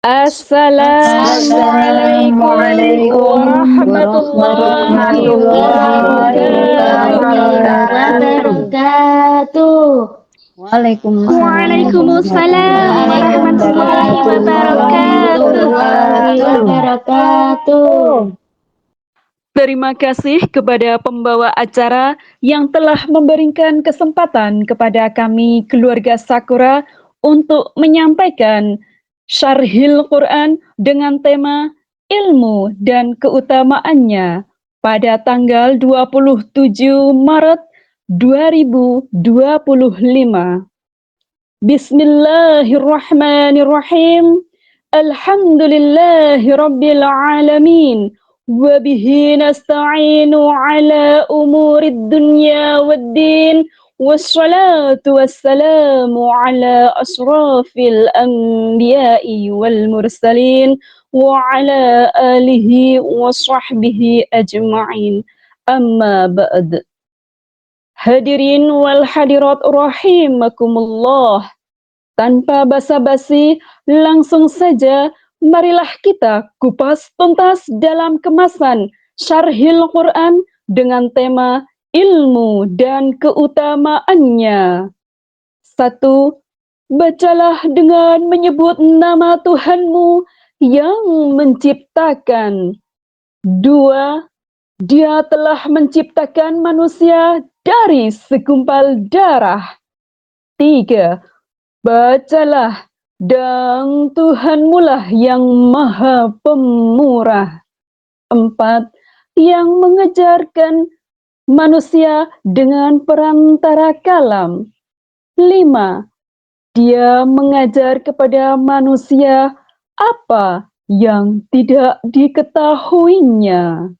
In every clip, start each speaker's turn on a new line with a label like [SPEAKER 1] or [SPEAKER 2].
[SPEAKER 1] Assalamualaikum
[SPEAKER 2] Assalamualaikum
[SPEAKER 1] warahmatullahi wabarakatuh. Waalaikumsalam warahmatullahi wabarakatuh. Terima kasih kepada pembawa acara yang telah memberikan kesempatan kepada kami keluarga Sakura untuk menyampaikan Syarhil Quran dengan tema ilmu dan keutamaannya pada tanggal 27 Maret 2025. Bismillahirrahmanirrahim. Alhamdulillahi rabbil alamin. Wabihi nasta'inu ala umurid dunya waddin. Wassalatu wassalamu ala asrafil anbiya'i wal mursalin. Wa ala alihi wa sahbihi ajma'in. Amma ba'd. Hadirin wal hadirat rahimakumullah. Tanpa basa-basi, langsung saja marilah kita kupas tuntas dalam kemasan Syarhil Quran dengan tema ilmu dan keutamaannya. 1. Bacalah dengan menyebut nama Tuhanmu yang menciptakan. 2. Dia telah menciptakan manusia dari segumpal darah. 3. Bacalah, dan Tuhanmulah yang maha pemurah. 4. Yang mengejarkan manusia dengan perantara kalam. 5. Dia mengajar kepada manusia apa yang tidak diketahuinya.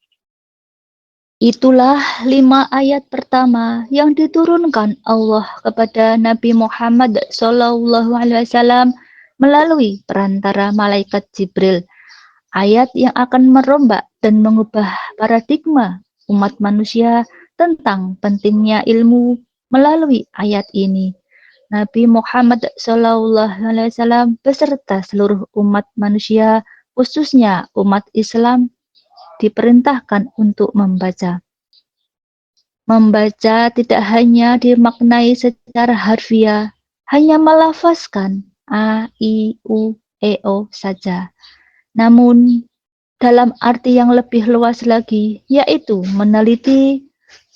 [SPEAKER 2] Itulah 5 ayat pertama yang diturunkan Allah kepada Nabi Muhammad SAW melalui perantara malaikat Jibril. Ayat yang akan merombak dan mengubah paradigma umat manusia tentang pentingnya ilmu. Melalui ayat ini, Nabi Muhammad SAW beserta seluruh umat manusia, khususnya umat Islam, diperintahkan untuk membaca. Membaca tidak hanya dimaknai secara harfiah, hanya melafazkan a, i, u, e, o saja. Namun, dalam arti yang lebih luas lagi, yaitu meneliti,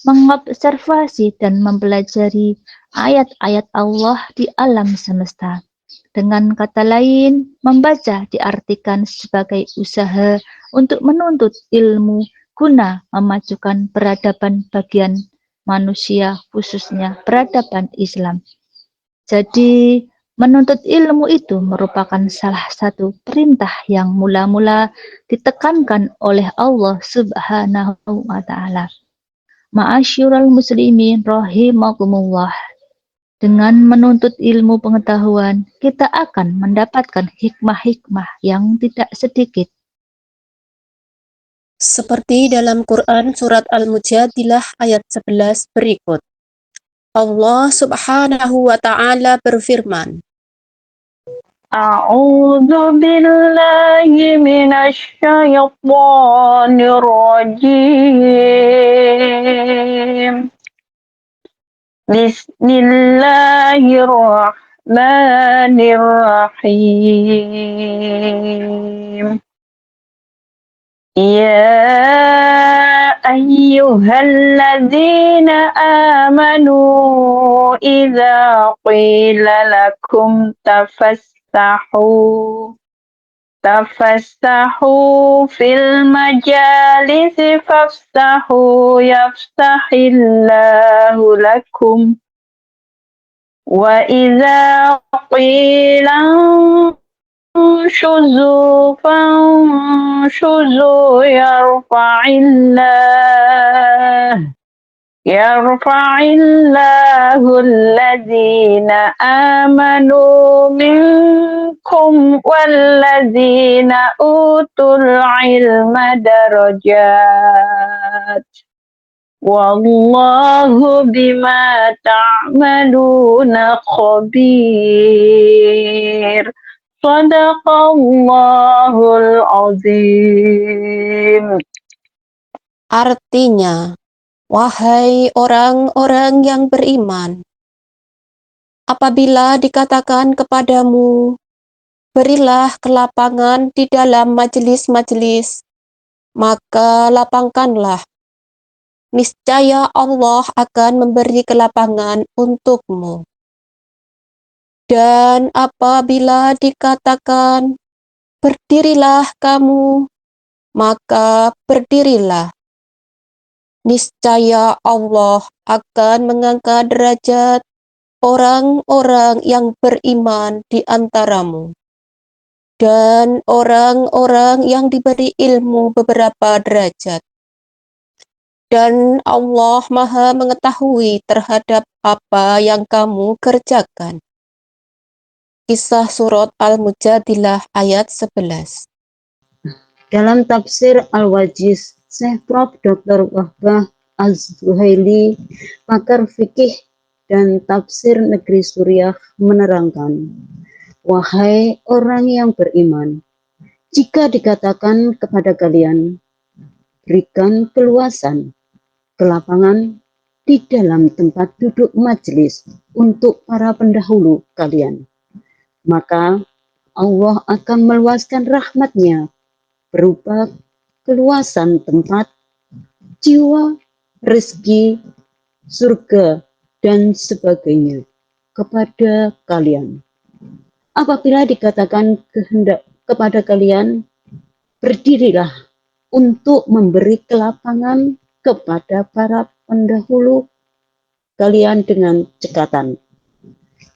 [SPEAKER 2] mengobservasi, dan mempelajari ayat-ayat Allah di alam semesta. Dengan kata lain, membaca diartikan sebagai usaha untuk menuntut ilmu guna memajukan peradaban bagian manusia, khususnya peradaban Islam. Jadi, menuntut ilmu itu merupakan salah satu perintah yang mula-mula ditekankan oleh Allah Subhanahu wa Ta'ala. Ma'asyiral muslimin rahimakumullah. Dengan menuntut ilmu pengetahuan, kita akan mendapatkan hikmah-hikmah yang tidak sedikit.
[SPEAKER 3] Seperti dalam Quran surat Al-Mujadilah ayat 11 berikut. Allah Subhanahu wa Ta'ala berfirman,
[SPEAKER 1] A'udzu billahi minasy syaithanir rajim. Bismillahirrahmanirrahim. Ya ayyuhalladzina amanu idza qila lakum tafassahu fil majalisi fafsahu yafsahillahu lakum wa idza qila shuzu fanshuzu yarfa'illahu alladhina amanu minkum walladzina utul ilma darajat. Wallahu bima ta'maluna khabir. Sadaqallahul azim.
[SPEAKER 3] Artinya, wahai orang-orang yang beriman, apabila dikatakan kepadamu, berilah kelapangan di dalam majelis-majelis, maka lapangkanlah. Niscaya Allah akan memberi kelapangan untukmu. Dan apabila dikatakan, berdirilah kamu, maka berdirilah. Niscaya Allah akan mengangkat derajat orang-orang yang beriman di antaramu, dan orang-orang yang diberi ilmu beberapa derajat. Dan Allah Maha mengetahui terhadap apa yang kamu kerjakan. Kisah Surat Al-Mujadilah ayat 11.
[SPEAKER 4] Dalam tafsir Al-Wajiz, Syekh Prof. Dr. Wahbah Az-Zuhaili, pakar fikih dan tafsir negeri Suriah, menerangkan, wahai orang yang beriman, jika dikatakan kepada kalian, berikan keluasan, kelapangan di dalam tempat duduk majelis untuk para pendahulu kalian, maka Allah akan meluaskan rahmat-Nya berupa keluasan tempat, jiwa, rezeki, surga, dan sebagainya kepada kalian. Apabila dikatakan kehendak kepada kalian, berdirilah untuk memberi kelapangan kepada para pendahulu kalian dengan cekatan,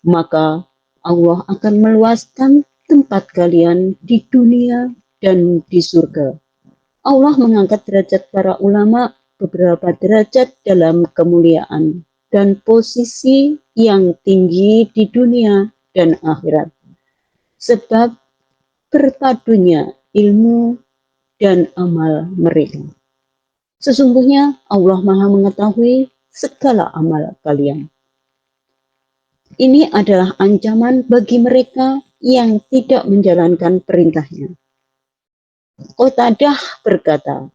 [SPEAKER 4] maka Allah akan meluaskan tempat kalian di dunia dan di surga. Allah mengangkat derajat para ulama beberapa derajat dalam kemuliaan dan posisi yang tinggi di dunia dan akhirat, sebab berpadunya ilmu dan amal mereka. Sesungguhnya Allah Maha mengetahui segala amal kalian. Ini adalah ancaman bagi mereka yang tidak menjalankan perintahnya. Qatadah berkata,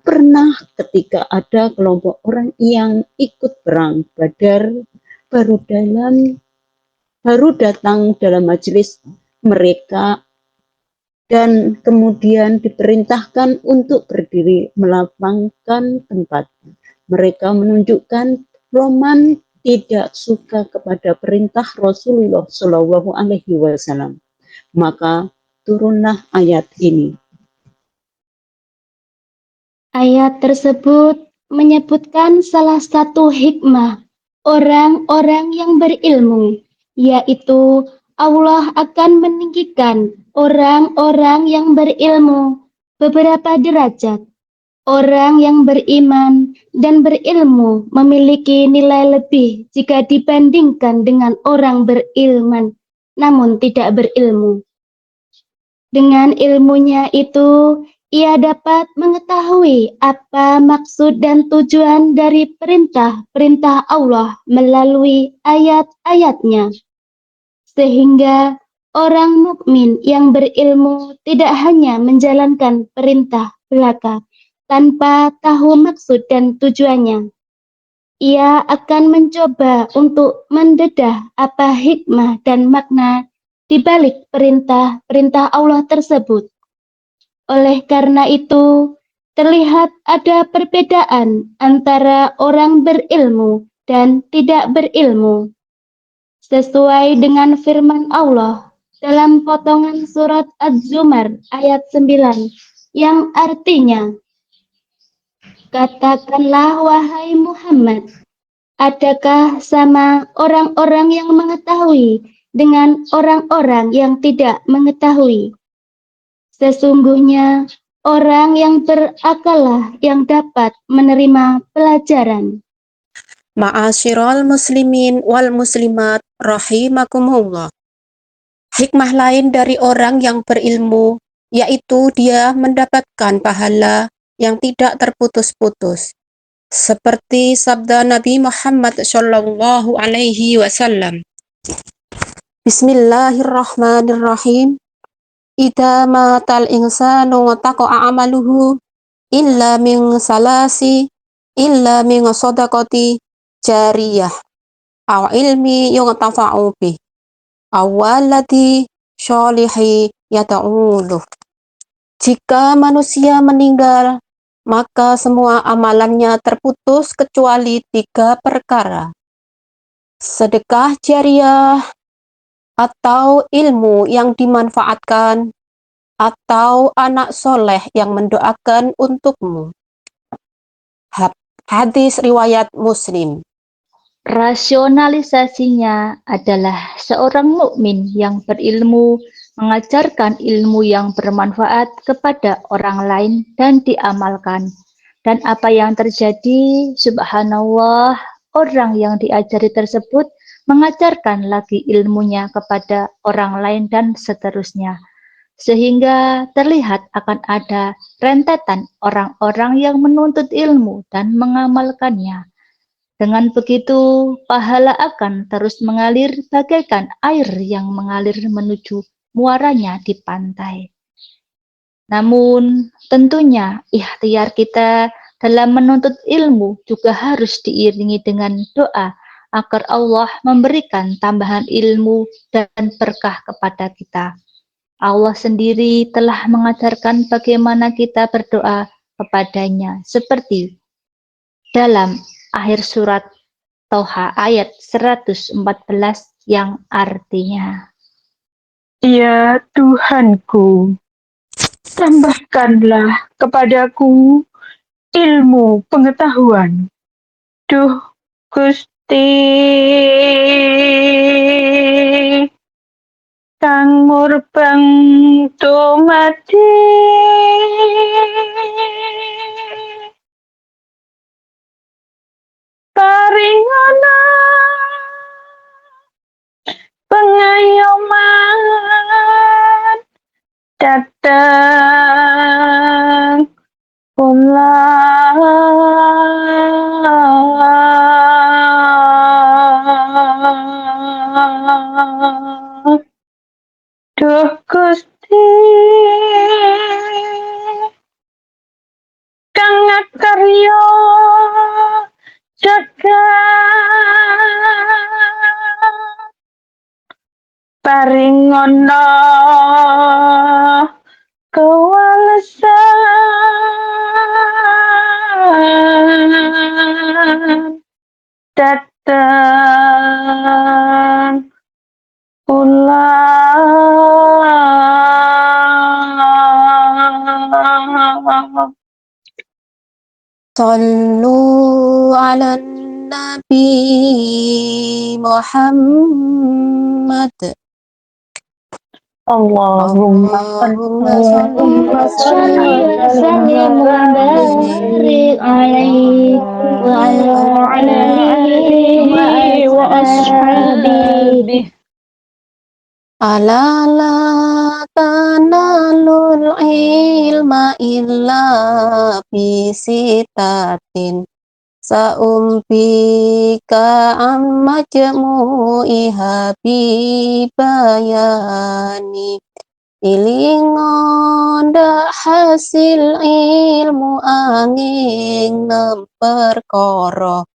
[SPEAKER 4] pernah ketika ada kelompok orang yang ikut perang Badar baru datang dalam majelis mereka dan kemudian diperintahkan untuk berdiri melapangkan tempat. Mereka menunjukkan Roman tidak suka kepada perintah Rasulullah Shallallahu Alaihi Wasallam. Maka turunlah ayat ini.
[SPEAKER 5] Ayat tersebut menyebutkan salah satu hikmah orang-orang yang berilmu, yaitu Allah akan meninggikan orang-orang yang berilmu beberapa derajat. Orang yang beriman dan berilmu memiliki nilai lebih jika dibandingkan dengan orang berilman namun tidak berilmu. Dengan ilmunya itu, ia dapat mengetahui apa maksud dan tujuan dari perintah-perintah Allah melalui ayat-ayatnya. Sehingga orang mukmin yang berilmu tidak hanya menjalankan perintah belaka tanpa tahu maksud dan tujuannya. Ia akan mencoba untuk mendedah apa hikmah dan makna di balik perintah-perintah Allah tersebut. Oleh karena itu, terlihat ada perbedaan antara orang berilmu dan tidak berilmu. Sesuai dengan firman Allah dalam potongan surat Az-Zumar ayat 9 yang artinya, katakanlah wahai Muhammad, adakah sama orang-orang yang mengetahui dengan orang-orang yang tidak mengetahui? Sesungguhnya orang yang berakallah yang dapat menerima pelajaran.
[SPEAKER 3] Ma'asyiral muslimin wal muslimat rahimakumullah. Hikmah lain dari orang yang berilmu, yaitu dia mendapatkan pahala yang tidak terputus-putus. Seperti sabda Nabi Muhammad Shallallahu Alaihi Wasallam, Bismillahirrahmanirrahim. Idza matal insanu wa taqa'a amaluhu illa min salasi illa min sadaqati jariyah aw ilmi yuntafa'u bih aw waladi sholihi yad'uluh. Jika manusia meninggal, maka semua amalannya terputus kecuali 3 perkara: sedekah jariah, atau ilmu yang dimanfaatkan, atau anak soleh yang mendoakan untukmu. Hadis riwayat Muslim.
[SPEAKER 2] Rasionalisasinya adalah seorang mukmin yang berilmu mengajarkan ilmu yang bermanfaat kepada orang lain dan diamalkan. Dan apa yang terjadi, subhanallah, orang yang diajari tersebut mengajarkan lagi ilmunya kepada orang lain dan seterusnya. Sehingga terlihat akan ada rentetan orang-orang yang menuntut ilmu dan mengamalkannya. Dengan begitu, pahala akan terus mengalir bagaikan air yang mengalir menuju muaranya di pantai. Namun, tentunya ikhtiar kita dalam menuntut ilmu juga harus diiringi dengan doa agar Allah memberikan tambahan ilmu dan berkah kepada kita. Allah sendiri telah mengajarkan bagaimana kita berdoa kepadanya, seperti dalam akhir surat Toha ayat 114 yang artinya,
[SPEAKER 1] Ya Tuhanku, tambahkanlah kepadaku ilmu pengetahuan. Duh Gusti kang murbeng dumadi paringana pengayoman datang Duh Gusti kang ngakarya jagat paringana kewalesan datang ulang.
[SPEAKER 3] Sallu ala Nabi Muhammad.
[SPEAKER 1] Allahumma
[SPEAKER 3] Allahumma
[SPEAKER 5] Salli wa sallim wa barik alaihi wa ala alihi wa ashabihi.
[SPEAKER 3] Ala la tanalul ilma illa bisitatin saumpika amma jemu'iha bibayani ilingonda hasil ilmu angin nemperkoro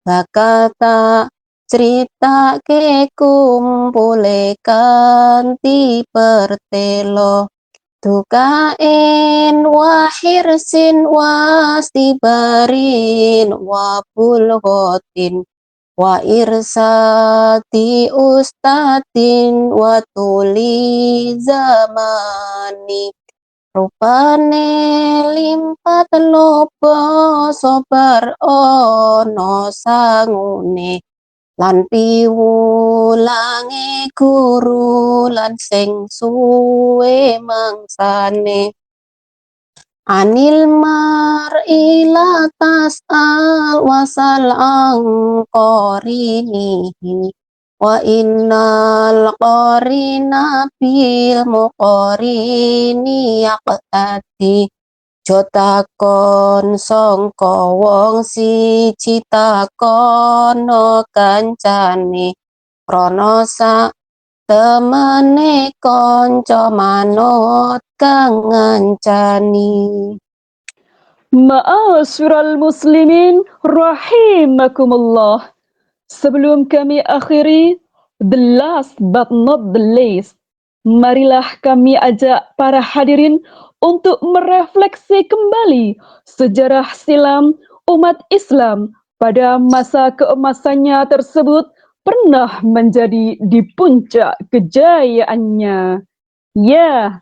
[SPEAKER 3] bakata cerita ke kumpule kanthi pertelo dukain wahirsin wastibarin wabulghotin wa irsati ustadin wa tuli zamani rupane limpat lobo sobar ono sangune lan piwulange guru lan sing suwe mangsane anil mar'ila tas'al wasal angkorinihi wa innal qarina bil muqarini yaqtadi jotakon sangka wong siji takono kancane krana temene kanca manut kang ngancani.
[SPEAKER 1] Ma'asyiral muslimin rahimakumullah. Sebelum kami akhiri, the last but not the least, marilah kami ajak para hadirin untuk merefleksi kembali sejarah silam umat Islam pada masa keemasannya tersebut pernah menjadi di puncak kejayaannya. Ya,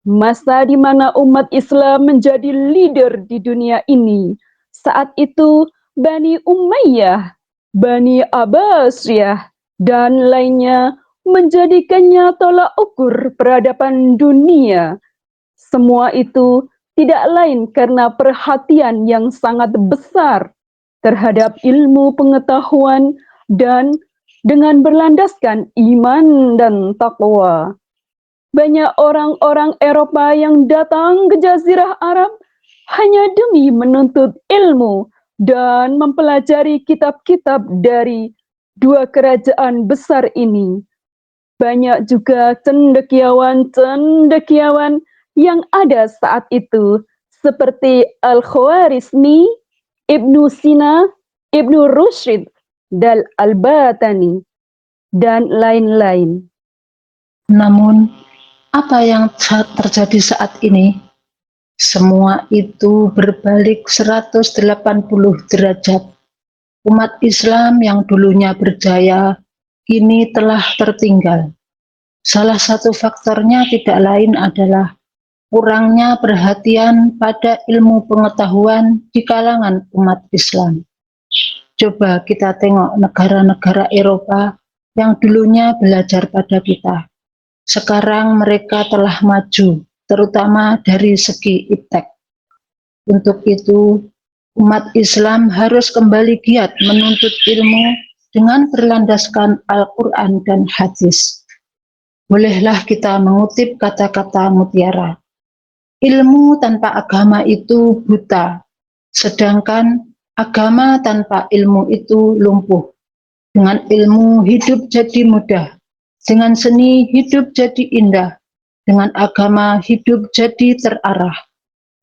[SPEAKER 1] masa di mana umat Islam menjadi leader di dunia ini. Saat itu Bani Umayyah, Bani Abbasiyah, dan lainnya menjadikannya tolak ukur peradaban dunia. Semua itu tidak lain karena perhatian yang sangat besar terhadap ilmu pengetahuan dan dengan berlandaskan iman dan takwa. Banyak orang-orang Eropa yang datang ke Jazirah Arab hanya demi menuntut ilmu dan mempelajari kitab-kitab dari dua kerajaan besar ini. Banyak juga cendekiawan-cendekiawan yang ada saat itu, seperti Al-Khwarizmi, Ibnu Sina, Ibnu Rushd, dan Al-Batani, dan lain-lain.
[SPEAKER 6] Namun, apa yang terjadi saat ini? Semua itu berbalik 180 derajat. Umat Islam yang dulunya berjaya, kini telah tertinggal. Salah satu faktornya tidak lain adalah kurangnya perhatian pada ilmu pengetahuan di kalangan umat Islam. Coba kita tengok negara-negara Eropa yang dulunya belajar pada kita. Sekarang mereka telah maju, terutama dari segi iptek. Untuk itu, umat Islam harus kembali giat menuntut ilmu dengan berlandaskan Al-Quran dan hadis. Bolehlah kita mengutip kata-kata Mutiara. Ilmu tanpa agama itu buta, sedangkan agama tanpa ilmu itu lumpuh. Dengan ilmu hidup jadi mudah. Dengan seni hidup jadi indah, dengan agama hidup jadi terarah,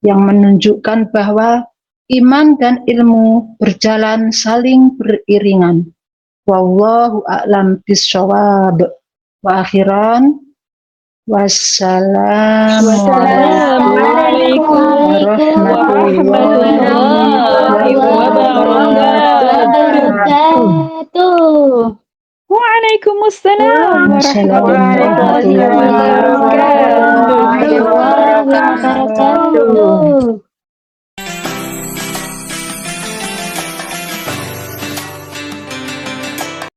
[SPEAKER 6] yang menunjukkan bahwa iman dan ilmu berjalan saling beriringan. Wallahu a'lam bishawab. Wa akhiran, wassalamualaikum warahmatullahi
[SPEAKER 5] wabarakatuh.
[SPEAKER 1] Waalaikumsalam warahmatullahi wabarakatuh.